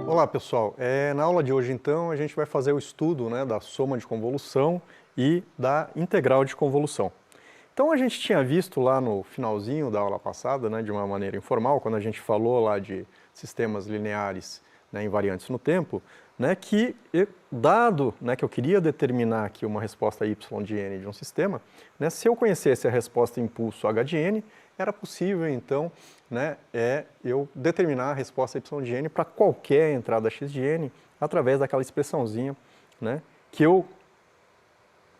Olá pessoal, na aula de hoje então a gente vai fazer o estudo, né, da soma de convolução e da integral de convolução. Então a gente tinha visto lá no finalzinho da aula passada, né, de uma maneira informal, quando a gente falou lá de sistemas lineares, né, invariantes no tempo, né, que dado, né, que eu queria determinar aqui uma resposta y de n de um sistema, né, se eu conhecesse a resposta impulso h de n, era possível então, né, eu determinar a resposta y de n para qualquer entrada x de n através daquela expressãozinha, né, que eu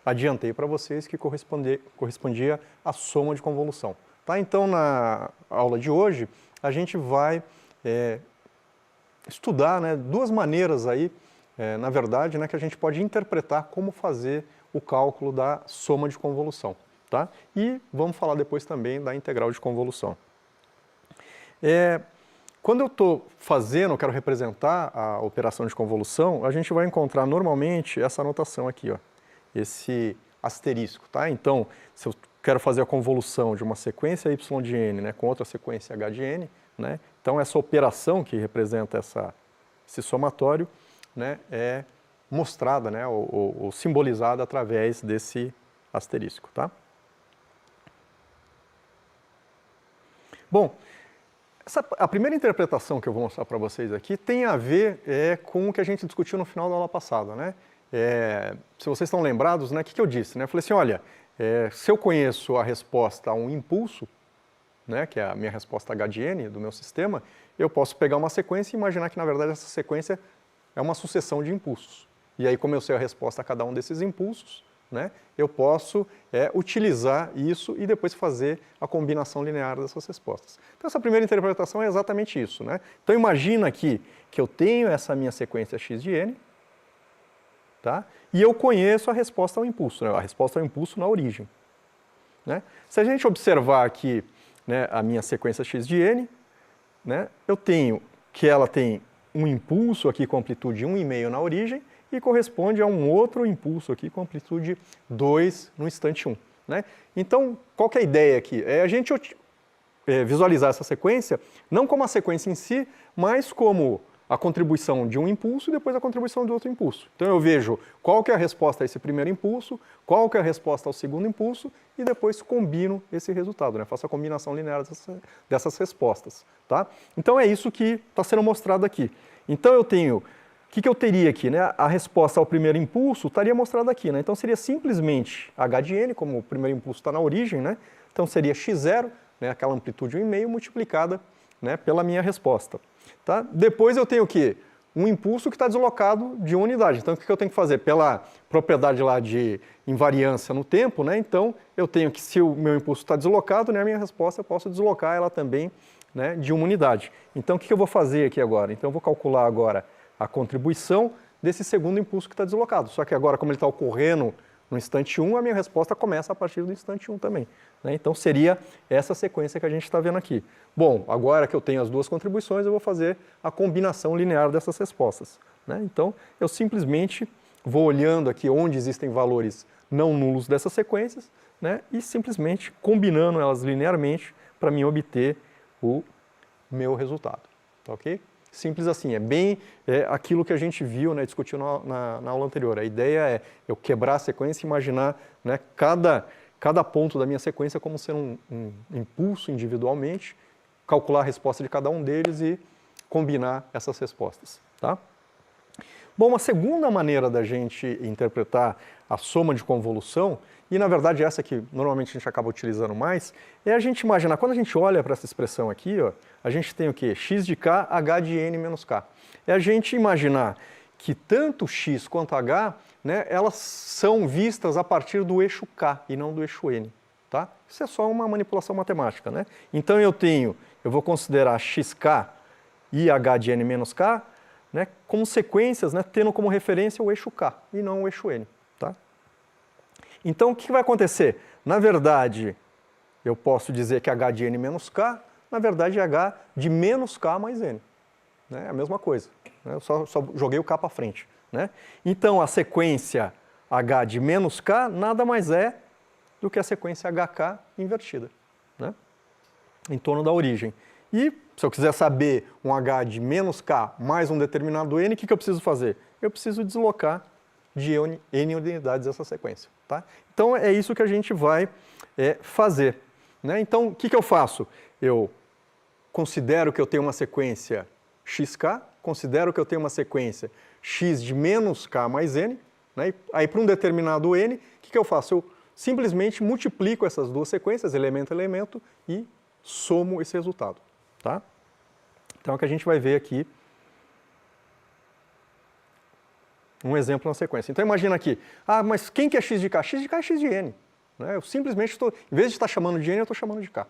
adiantei para vocês que correspondia à soma de convolução. Tá? Então, na aula de hoje, a gente vai estudar, né, duas maneiras aí, na verdade, né, que a gente pode interpretar como fazer o cálculo da soma de convolução. Tá? E vamos falar depois também da integral de convolução. Quando eu estou fazendo, eu quero representar a operação de convolução, a gente vai encontrar normalmente essa anotação aqui, ó, esse asterisco. Tá? Então, se eu quero fazer a convolução de uma sequência y de n, né, com outra sequência h de n, né, então essa operação que representa esse somatório, né, é mostrada, né, ou simbolizada através desse asterisco. Tá? Bom, a primeira interpretação que eu vou mostrar para vocês aqui tem a ver com o que a gente discutiu no final da aula passada, né? Se vocês estão lembrados, né, o que eu disse? Né? Eu falei assim, olha, se eu conheço a resposta a um impulso, né, que é a minha resposta h de n do meu sistema, eu posso pegar uma sequência e imaginar que, na verdade, essa sequência é uma sucessão de impulsos. E aí, como eu sei a resposta a cada um desses impulsos, né, eu posso utilizar isso e depois fazer a combinação linear dessas respostas. Então, essa primeira interpretação é exatamente isso. Né? Então, imagina aqui que eu tenho essa minha sequência x de n, tá? E eu conheço a resposta ao impulso, né? A resposta ao impulso na origem. Né? Se a gente observar aqui, né, a minha sequência x de n, né, eu tenho que ela tem um impulso aqui com amplitude 1,5 na origem, e corresponde a um outro impulso aqui com amplitude 2 no instante 1. Né? Então, qual que é a ideia aqui? É a gente visualizar essa sequência, não como a sequência em si, mas como a contribuição de um impulso e depois a contribuição de outro impulso. Então eu vejo qual que é a resposta a esse primeiro impulso, qual que é a resposta ao segundo impulso e depois combino esse resultado, né? Faço a combinação linear dessas respostas. Tá? Então é isso que está sendo mostrado aqui. Então eu tenho... O que eu teria aqui? Né? A resposta ao primeiro impulso estaria mostrada aqui. Né? Então seria simplesmente h de n, como o primeiro impulso está na origem, né? Então seria x0, né, aquela amplitude 1,5 multiplicada, né, pela minha resposta. Tá? Depois eu tenho o quê? Um impulso que está deslocado de uma unidade. Então o que eu tenho que fazer? Pela propriedade lá de invariância no tempo, né? Então eu tenho que, se o meu impulso está deslocado, né, a minha resposta eu posso deslocar ela também, né, de uma unidade. Então o que eu vou fazer aqui agora? Então eu vou calcular agora a contribuição desse segundo impulso que está deslocado. Só que agora, como ele está ocorrendo no instante 1, a minha resposta começa a partir do instante 1 também. Né? Então seria essa sequência que a gente está vendo aqui. Bom, agora que eu tenho as duas contribuições, eu vou fazer a combinação linear dessas respostas. Né? Então eu simplesmente vou olhando aqui onde existem valores não nulos dessas sequências, né, e simplesmente combinando elas linearmente para mim obter o meu resultado. Tá, ok? Simples assim, é bem aquilo que a gente viu, né, discutiu na aula anterior. A ideia é eu quebrar a sequência e imaginar, né, cada ponto da minha sequência como ser um impulso individualmente, calcular a resposta de cada um deles e combinar essas respostas. Tá? Bom, uma segunda maneira da gente interpretar a soma de convolução, e na verdade essa que normalmente a gente acaba utilizando mais, é a gente imaginar, quando a gente olha para essa expressão aqui, ó, a gente tem o quê? X de k, h de n menos k. É a gente imaginar que tanto x quanto h, né, elas são vistas a partir do eixo k e não do eixo n. Tá? Isso é só uma manipulação matemática. Né? Então eu vou considerar xk e h de n menos k, né, como sequências, né, tendo como referência o eixo k e não o eixo n. Tá? Então, o que vai acontecer? Na verdade, eu posso dizer que h de n menos k, na verdade, é h de menos k mais n. Né? É a mesma coisa. Né? Eu só joguei o k para frente. Né? Então, a sequência h de menos k nada mais é do que a sequência HK invertida, né? Em torno da origem. E se eu quiser saber um H de menos K mais um determinado N, o que eu preciso fazer? Eu preciso deslocar de N unidades essa sequência, tá? Então é isso que a gente vai fazer, né? Então o que eu faço? Eu considero que eu tenho uma sequência XK, considero que eu tenho uma sequência X de menos K mais N, né? Aí para um determinado N, o que eu faço? Eu simplesmente multiplico essas duas sequências, elemento a elemento, e somo esse resultado, tá? Então é o que a gente vai ver aqui, um exemplo na sequência. Então imagina aqui, mas quem que é x de k? X de k é x de n, né? Eu simplesmente estou, em vez de estar chamando de n, eu estou chamando de k,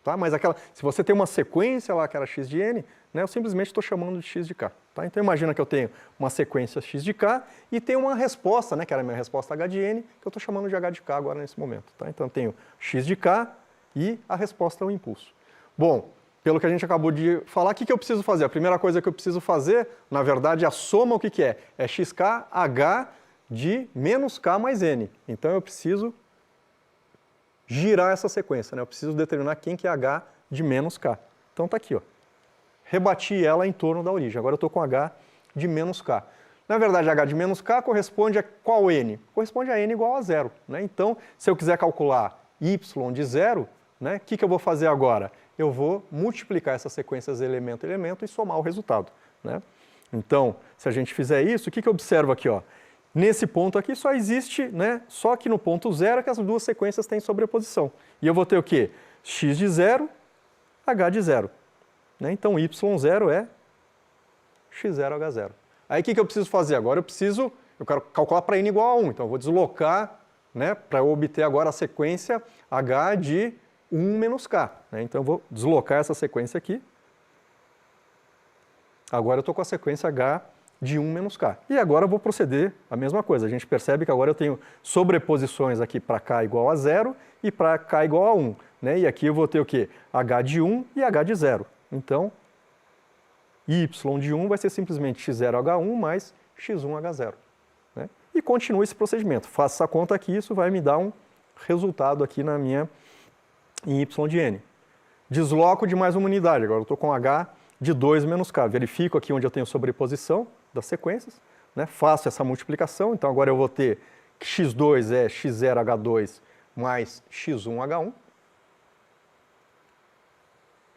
tá? Mas se você tem uma sequência lá que era x de n, né, eu simplesmente estou chamando de x de k, tá? Então imagina que eu tenho uma sequência x de k e tenho uma resposta, né, que era a minha resposta h de n, que eu estou chamando de h de k agora nesse momento, tá? Então eu tenho x de k e a resposta é o impulso. Bom, pelo que a gente acabou de falar, o que eu preciso fazer? A primeira coisa que eu preciso fazer, na verdade, a soma, o que é? É xk h de menos k mais n. Então eu preciso girar essa sequência, né? Eu preciso determinar quem que é h de menos k. Então tá aqui, ó. Rebati ela em torno da origem. Agora eu estou com h de menos k. Na verdade, h de menos k corresponde a qual n? Corresponde a n igual a zero, né? Então, se eu quiser calcular y de zero, né, o que eu vou fazer agora? Eu vou multiplicar essas sequências elemento a elemento e somar o resultado, né? Então, se a gente fizer isso, o que eu observo aqui, ó? Nesse ponto aqui só existe, né, só que no ponto zero que as duas sequências têm sobreposição. E eu vou ter o quê? X de zero, h de zero, né? Então, y0 é x0, h0. Aí o que eu preciso fazer agora? Eu quero calcular para n igual a 1, então eu vou deslocar, né, para eu obter agora a sequência h de 1 menos k, né? Então eu vou deslocar essa sequência aqui. Agora eu estou com a sequência h de 1 menos k. E agora eu vou proceder a mesma coisa. A gente percebe que agora eu tenho sobreposições aqui para k igual a 0 e para k igual a 1, né? E aqui eu vou ter o quê? H de 1 e h de 0. Então, y de 1 vai ser simplesmente x0h1 mais x1h0, né? E continua esse procedimento. Faço essa conta aqui, isso vai me dar um resultado aqui em y de n. Desloco de mais uma unidade, agora eu estou com h de 2 menos k. Verifico aqui onde eu tenho sobreposição das sequências, né? Faço essa multiplicação, então agora eu vou ter que x2 é x0h2 mais x1h1.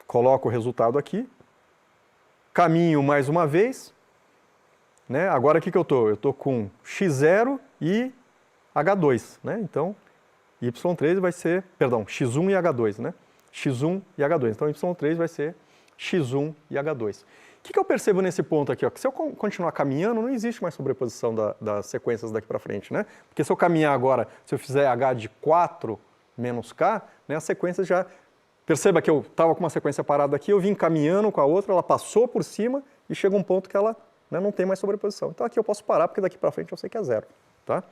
Coloco o resultado aqui. Caminho mais uma vez, né? Agora o que eu estou? Eu estou com x0 e h2, né? Então, y3 vai ser, perdão, x1 e h2, né? x1 e h2. Então, y3 vai ser x1 e h2. O que eu percebo nesse ponto aqui? Ó? Que se eu continuar caminhando, não existe mais sobreposição das sequências daqui para frente, né? Porque se eu caminhar agora, se eu fizer h de 4 menos k, né, a sequência já... Perceba que eu estava com uma sequência parada aqui, eu vim caminhando com a outra, ela passou por cima e chega um ponto que ela, né, não tem mais sobreposição. Então aqui eu posso parar, porque daqui para frente eu sei que é zero, tá?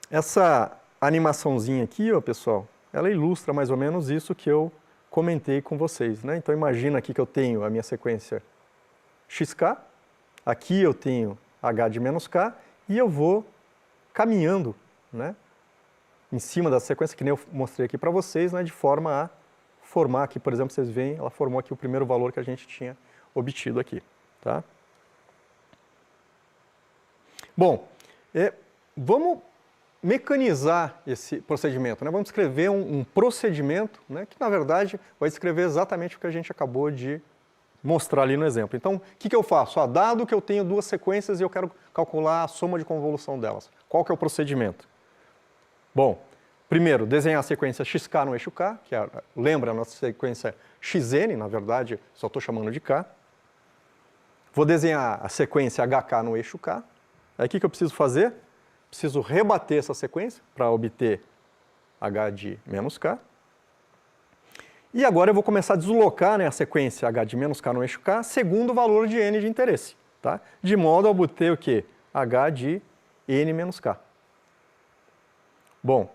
Essa animaçãozinha aqui, ó, pessoal, ela ilustra mais ou menos isso que eu comentei com vocês, né? Então imagina aqui que eu tenho a minha sequência xk, aqui eu tenho h de menos k, e eu vou caminhando, né, em cima da sequência, que nem eu mostrei aqui para vocês, né, de forma a formar aqui, por exemplo, vocês veem, ela formou aqui o primeiro valor que a gente tinha obtido aqui, tá? Bom, vamos mecanizar esse procedimento, né? Vamos escrever um procedimento, né, que na verdade vai descrever exatamente o que a gente acabou de mostrar ali no exemplo. Então, o que eu faço? Dado que eu tenho duas sequências e eu quero calcular a soma de convolução delas, qual que é o procedimento? Bom, primeiro, desenhar a sequência xk no eixo k, que lembra a nossa sequência xn, na verdade, só estou chamando de k. Vou desenhar a sequência hk no eixo k. Aí o que eu preciso fazer? Preciso rebater essa sequência para obter h de menos k. E agora eu vou começar a deslocar, né, a sequência h de menos k no eixo k segundo o valor de n de interesse, tá? De modo a obter o quê? H de n menos k. Bom,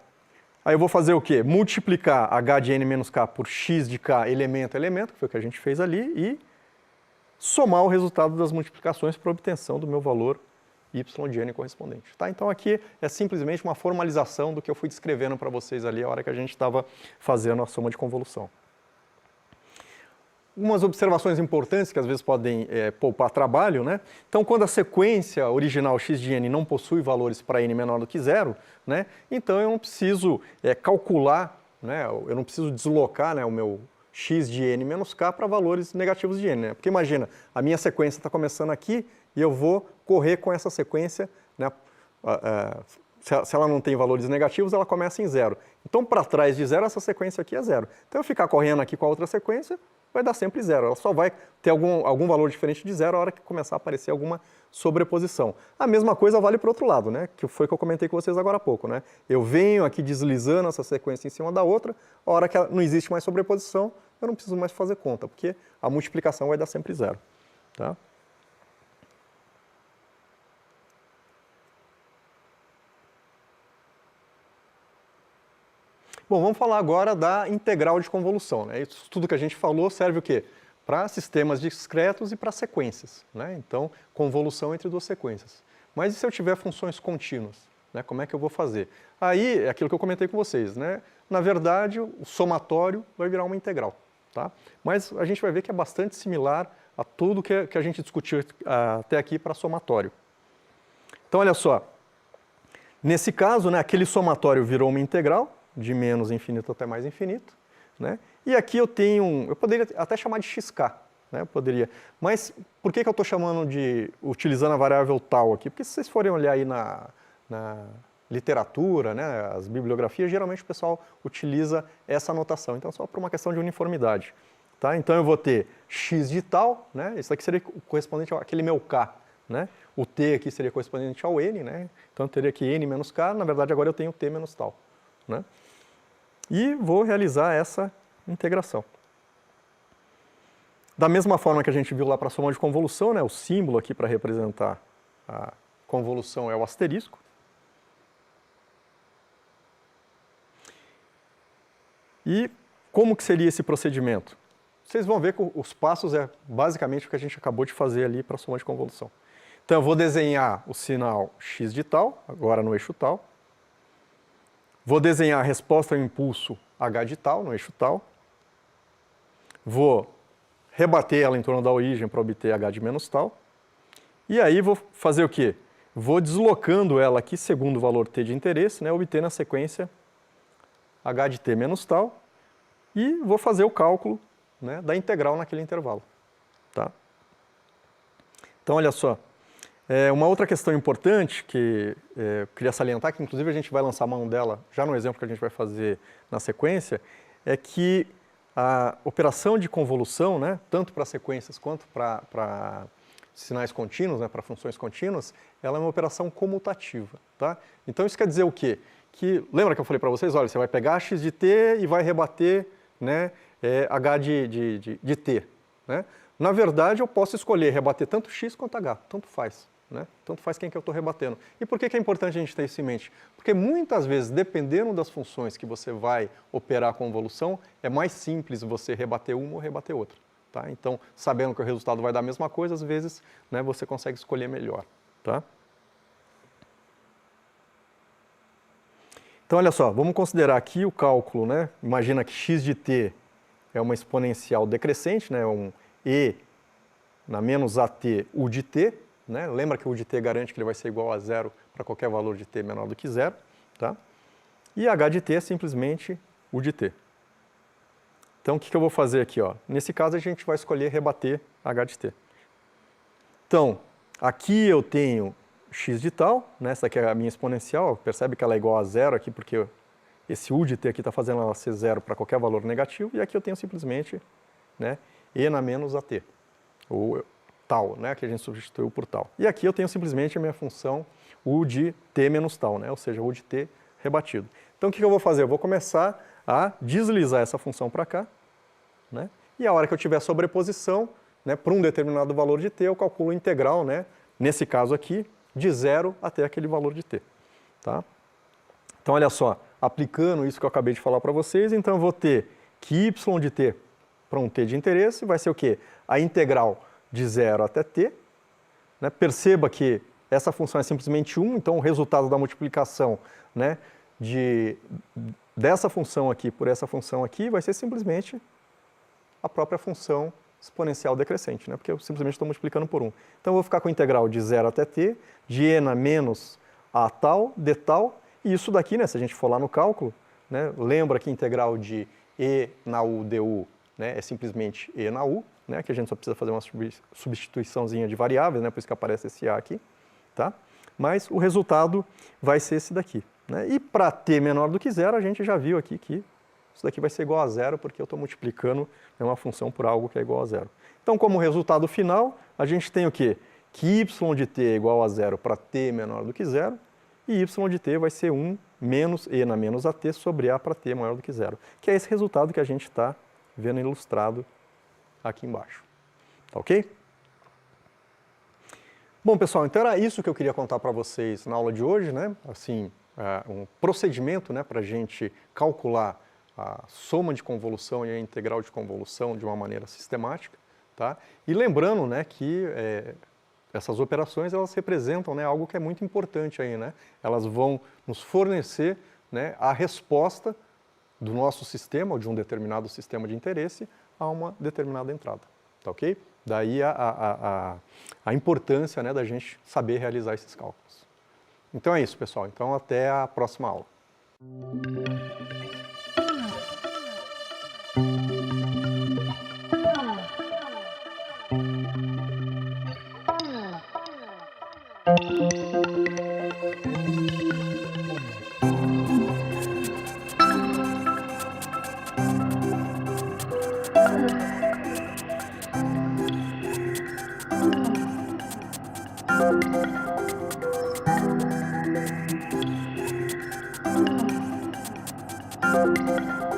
aí eu vou fazer o quê? Multiplicar h de n menos k por x de k elemento a elemento, que foi o que a gente fez ali, e somar o resultado das multiplicações para obtenção do meu valor y de n correspondente. Tá? Então aqui é simplesmente uma formalização do que eu fui descrevendo para vocês ali a hora que a gente estava fazendo a soma de convolução. Umas observações importantes que às vezes podem poupar trabalho, né? Então, quando a sequência original x de n não possui valores para n menor do que zero, né? Então eu não preciso calcular, né? Eu não preciso deslocar, né, o meu x de n menos k para valores negativos de n, né? Porque imagina, a minha sequência está começando aqui e eu vou correr com essa sequência, né? Se ela não tem valores negativos, ela começa em zero. Então, para trás de zero, essa sequência aqui é zero. Então, eu ficar correndo aqui com a outra sequência, vai dar sempre zero. Ela só vai ter algum valor diferente de zero a hora que começar a aparecer alguma sobreposição. A mesma coisa vale para o outro lado, né? Que foi o que eu comentei com vocês agora há pouco, né? Eu venho aqui deslizando essa sequência em cima da outra, a hora que não existe mais sobreposição, eu não preciso mais fazer conta, porque a multiplicação vai dar sempre zero. Tá? Bom, vamos falar agora da integral de convolução, né? Isso tudo que a gente falou serve o quê? Para sistemas discretos e para sequências, né? Então, convolução entre duas sequências. Mas e se eu tiver funções contínuas? Né? Como é que eu vou fazer? Aí, é aquilo que eu comentei com vocês, né? Na verdade, o somatório vai virar uma integral, tá? Mas a gente vai ver que é bastante similar a tudo que a gente discutiu até aqui para somatório. Então, olha só. Nesse caso, né, aquele somatório virou uma integral, de menos infinito até mais infinito, né? E aqui eu poderia até chamar de xk, né? Eu poderia, mas por que eu estou utilizando a variável tal aqui? Porque se vocês forem olhar aí na literatura, né, as bibliografias, geralmente o pessoal utiliza essa notação, então só por uma questão de uniformidade. Tá? Então eu vou ter x de tal, né? Isso aqui seria correspondente àquele meu k, né? O t aqui seria correspondente ao n, né? Então eu teria aqui n menos k, na verdade agora eu tenho t menos tal. Né? E vou realizar essa integração. Da mesma forma que a gente viu lá para a soma de convolução, né, o símbolo aqui para representar a convolução é o asterisco. E como que seria esse procedimento? Vocês vão ver que os passos é basicamente o que a gente acabou de fazer ali para a soma de convolução. Então eu vou desenhar o sinal x de tal, agora no eixo tal. Vou desenhar a resposta ao impulso h de tal, no eixo tal. Vou rebater ela em torno da origem para obter h de menos tal. E aí vou fazer o quê? Vou deslocando ela aqui segundo o valor t de interesse, né, obtendo a sequência h de t menos tal. E vou fazer o cálculo, né, da integral naquele intervalo. Tá? Então, olha só. Uma outra questão importante que eu queria salientar, que inclusive a gente vai lançar mão dela já no exemplo que a gente vai fazer na sequência, é que a operação de convolução, né, tanto para sequências quanto para sinais contínuos, né, para funções contínuas, ela é uma operação comutativa. Tá? Então isso quer dizer o quê? Que, lembra que eu falei para vocês, olha, você vai pegar x de t e vai rebater, né, h de t. Né? Na verdade, eu posso escolher rebater tanto x quanto h, tanto faz. Né? Tanto faz quem que eu estou rebatendo. E por que é importante a gente ter isso em mente? Porque muitas vezes, dependendo das funções que você vai operar a convolução, é mais simples você rebater uma ou rebater outra. Tá? Então, sabendo que o resultado vai dar a mesma coisa, às vezes, né, você consegue escolher melhor. Tá? Então, olha só, vamos considerar aqui o cálculo. Né? Imagina que x de t é uma exponencial decrescente, né? Um e na menos at u de t. Né? Lembra que o u de t garante que ele vai ser igual a zero para qualquer valor de t menor do que zero. Tá? E h de t é simplesmente u de t. Então, o que eu vou fazer aqui? Ó? Nesse caso, a gente vai escolher rebater h de t. Então, aqui eu tenho x de tal, né? Essa aqui é a minha exponencial, percebe que ela é igual a zero aqui, porque esse u de t aqui está fazendo ela ser zero para qualquer valor negativo, e aqui eu tenho simplesmente, né, e na menos at, ou tal, né, que a gente substituiu por tal. E aqui eu tenho simplesmente a minha função u de t menos tal, né, ou seja, u de t rebatido. Então o que eu vou fazer? Eu vou começar a deslizar essa função para cá, né, e a hora que eu tiver sobreposição, né, para um determinado valor de t, eu calculo a integral, né, nesse caso aqui, de zero até aquele valor de t. Tá? Então olha só, aplicando isso que eu acabei de falar para vocês, então eu vou ter que y de t para um t de interesse vai ser o quê? A integral de 0 até t. Né? Perceba que essa função é simplesmente 1, então o resultado da multiplicação, né, dessa função aqui por essa função aqui vai ser simplesmente a própria função exponencial decrescente, né, porque eu simplesmente estou multiplicando por 1. Então eu vou ficar com a integral de 0 até t, de e na menos a tal, d tal, e isso daqui, né, se a gente for lá no cálculo, né, lembra que a integral de e na u du, né, é simplesmente e na u, né, que a gente só precisa fazer uma substituiçãozinha de variáveis, né, por isso que aparece esse a aqui, tá? Mas o resultado vai ser esse daqui, né? E para t menor do que zero, a gente já viu aqui que isso daqui vai ser igual a zero, porque eu estou multiplicando, né, uma função por algo que é igual a zero. Então, como resultado final, a gente tem o quê? Que y de t é igual a zero para t menor do que zero, e y de t vai ser 1 menos e na menos at sobre a para t maior do que zero, que é esse resultado que a gente está vendo ilustrado aqui embaixo. Tá ok? Bom, pessoal, então era isso que eu queria contar para vocês na aula de hoje, né? Assim, um procedimento, né, para a gente calcular a soma de convolução e a integral de convolução de uma maneira sistemática, tá? E lembrando, né, que essas operações, elas representam, né, algo que é muito importante aí, né? Elas vão nos fornecer, né, a resposta do nosso sistema, ou de um determinado sistema de interesse, a uma determinada entrada, tá ok? Daí a importância, né, da gente saber realizar esses cálculos. Então é isso, pessoal. Então até a próxima aula. Thank you.